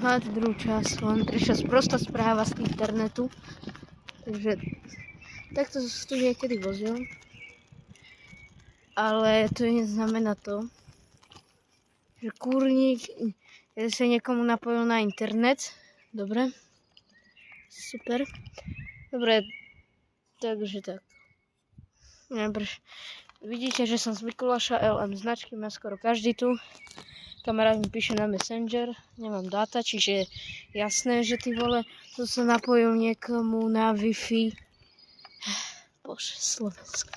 máte druhú časť, len prišla sprostá správa z internetu. Takže takto tu niekedy vozil. Ale to neznamená to, že kurník sa niekomu napojil na internet. Dobre. Super. Dobre, takže tak. Vidíte, že som z Mikuláša LM značky, má skoro každý tu. Kamarát mi píše na Messenger, nemám dáta, čiže jasné, že ty vole, to sa napojil niekomu na Wi-Fi. Bože, Slovensko.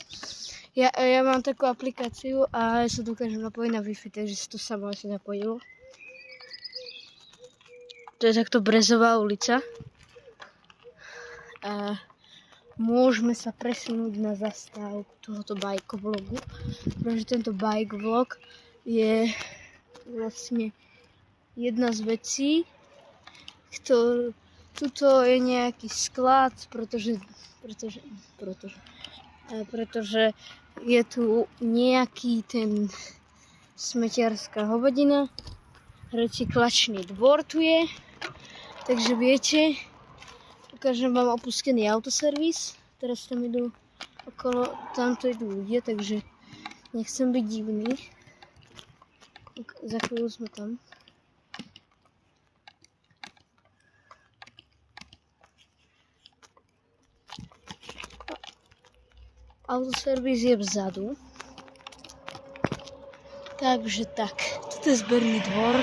Ja mám takú aplikáciu a ja sa dokážem napojiť na Wi-Fi, takže sa to samo asi napojilo. To je takto Brezová ulica. A môžeme sa presunúť na zastávku tohoto bike vlogu, pretože tento bike vlog je vlastne jedna z vecí, tuto je nejaký sklad, pretože je tu nejaký ten smetiarská hovadina, recyklačný dvor tu je, takže viete, ukážem vám opustený autoservis, teraz tam idú okolo, tamto idú ľudia, takže nechcem byť divný. Za chvíľu sme tam. Autoservis je vzadu. Takže tak, toto je zberný dvor.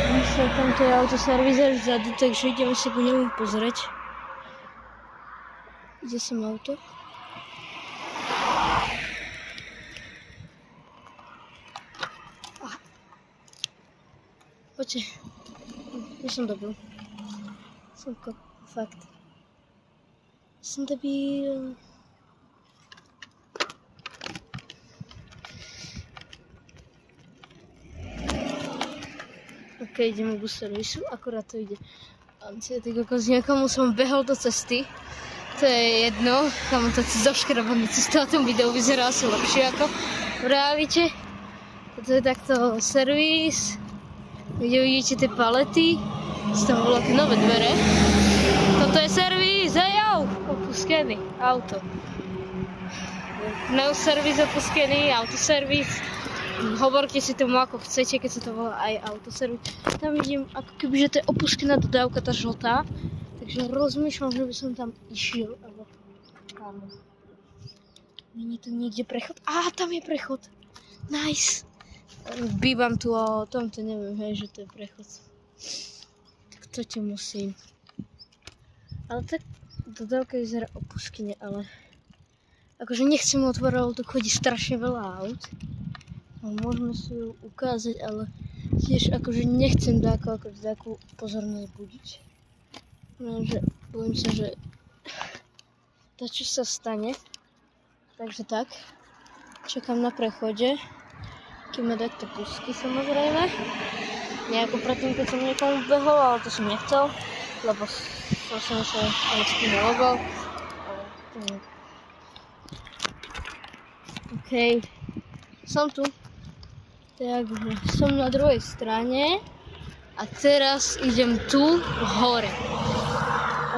Myslím, tamto je autoservis až vzadu, takže ideme sa ku nemu pozrieť. Ide sem auto. Poďte, ja som debil. Fakt. Som debil. Ok, ideme k servisu, akorát to ide. Ty kokos, niekomu som behol do cesty. To je jedno, kam to zoškrabané cesta na tom videu vyzerá asi lepšie ako v realite. Toto je takto servis, kde vidíte tie palety, sú tam voľaké nové dvere. Toto je servis, hejou, opuskený auto. No servis opuskený, autoservis. Hovorte si tomu ako chcete, keď sa to volá aj autoservis. Tam vidím, ako keby, že to je opuskená dodávka, tá žltá. Takže rozmýšľam, že by som tam išiel, ale tam. Není tu niekde prechod? Á, tam je prechod. Nice. Bývam tu a o tomto neviem, hej, že to je prechod. Tak to ti musím. Ale tak dodávka vyzerá opuskene, ale akože nechcem mu otvárať, ale tu chodí strašne veľa aut. A môžeme si ju ukázať, ale tiež akože nechcem takú pozornosť budiť. Lenže bojím sa, že to čo sa stane. Takže tak, čakám na prechode, kým ma takto pustí samozrejme. Nejako predtým, keď som niekomu behol, ale to som nechcel, lebo som sa ale s tým logo. OK, som tu. Takže som na druhej strane a teraz idem tu hore.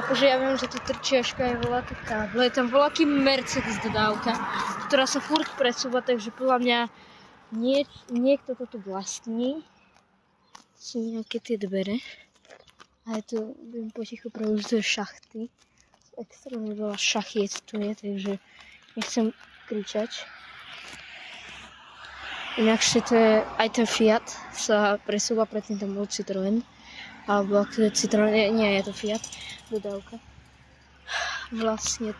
Akože ja viem, že tu trčiaška je voľaký káble, je tam voľaký Mercedes dodávka, ktorá sa furt presúva, takže podľa mňa niekto to tu vlastní. Sú nejaké tie dvere. A je tu, budem potichu pravdu, že to je šachty. Extrémne veľa šachiet tu je, takže nechcem kričať. Inakšie to je, aj ten Fiat sa presúva, predtým tam bol Citroën. Alebo ak to je Citroën, nie je to Fiat, dodávka. Vlastne,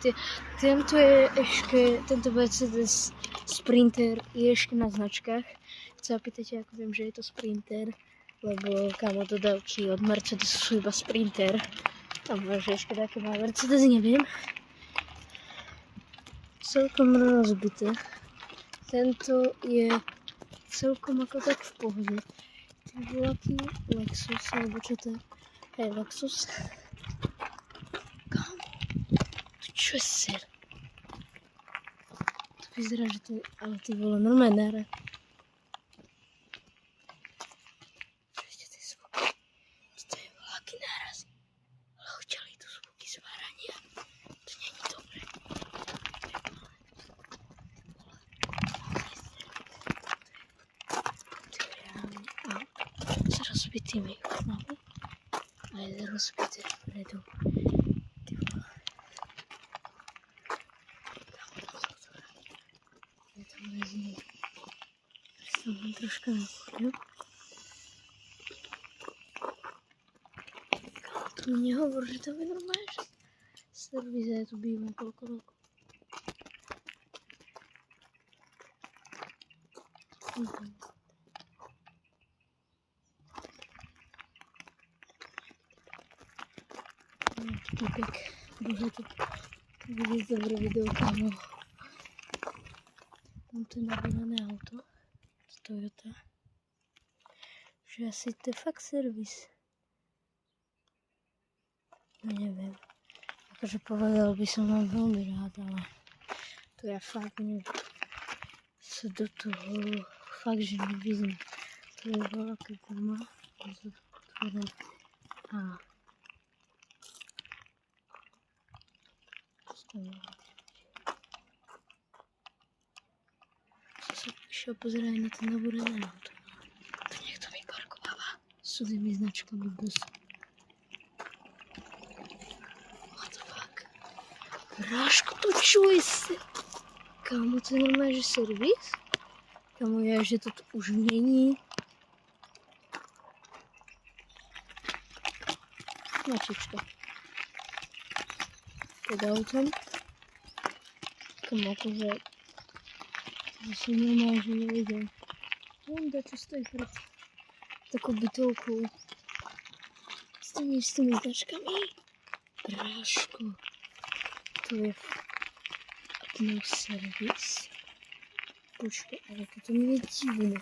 tento je ešte, tento Mercedes Sprinter je ešte na značkách. Sa pýtate, ako viem, že je to Sprinter, lebo kámo dodávky od Mercedesu sú iba Sprinter. A že ešte také má Mercedes, neviem. Celkom rozbité. Tento je celkom ako tak v pohode. Ten voľaký Lexus, alebo čo to je? Hej, Lexus. Kámo, to čo je ser? To vyzerá, že to je, ale ty vole, normálne nára. Čo je ten zvuk? tými oknami a je rozbité vpredu. Ty vole. Je to mrzí. Som tam troška nakúpil. Tu mi nehovor, že to je normálne, že servis, ja tu bývam koľko rokov. Typek, bože, to bude dobré video, kámo. Mám tu nabírané auto z Toyota. Že asi to je fakt servis. No neviem. Akože povedal by som vám veľmi rád, ale to ja fakt neviem. Sa do toho fakt, že nevyznam. To je veľká guma. A sa išiel pozerať na to nabúrené auto. To niekto mi parkováva s cudzými značkami bus. What the fuck? Ráško, to čo je se? Kámo, to je normálne, že servis? Kámo, ja, že to tu už není. Mačička. Pod autom. Kámo, akože som normálne, že nevidel. Honda, čo stojí pred takou bytovkou. S tými značkami. Práško. To je akný servis. Počkaj, ale toto mi je divné.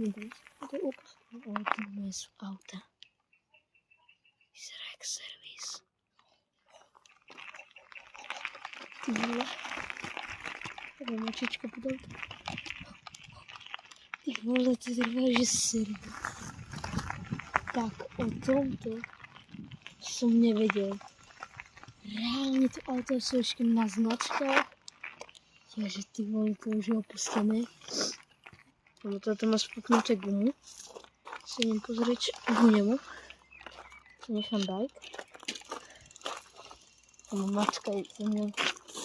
Neboj, to je úplne. Ale to moje sú auta. Vyzerá jak servis. Ty vole. Teda mačička pod auto. Ty vole, to trvá, že servis. Tak, o tomto som nevedel. Reálne to auto sú ešte na značkách. Ježe, ty vole, to už je opustené. Lebo toto má spuknuté gumu. Si idem pozrieť gumu. Si nechám bajk. Lebo mačka je za mňa.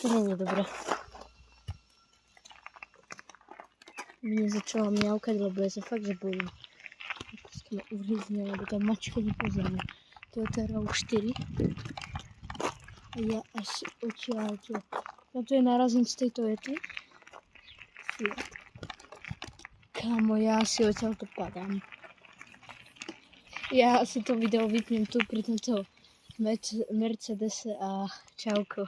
To nie je dobré. Mne začala mňaukať, lebo ja sa fakt, že bojím. Ako sa ma uhryzne, lebo tá mačka nepozerá. Toyota RAV4. A ja asi odtiaľto. No to je narazím z tej Toyoty. Fiat. Kámo, ja asi odtiaľto padám. Ja asi to video vypnem tu pri tomto Mercedese a čauko.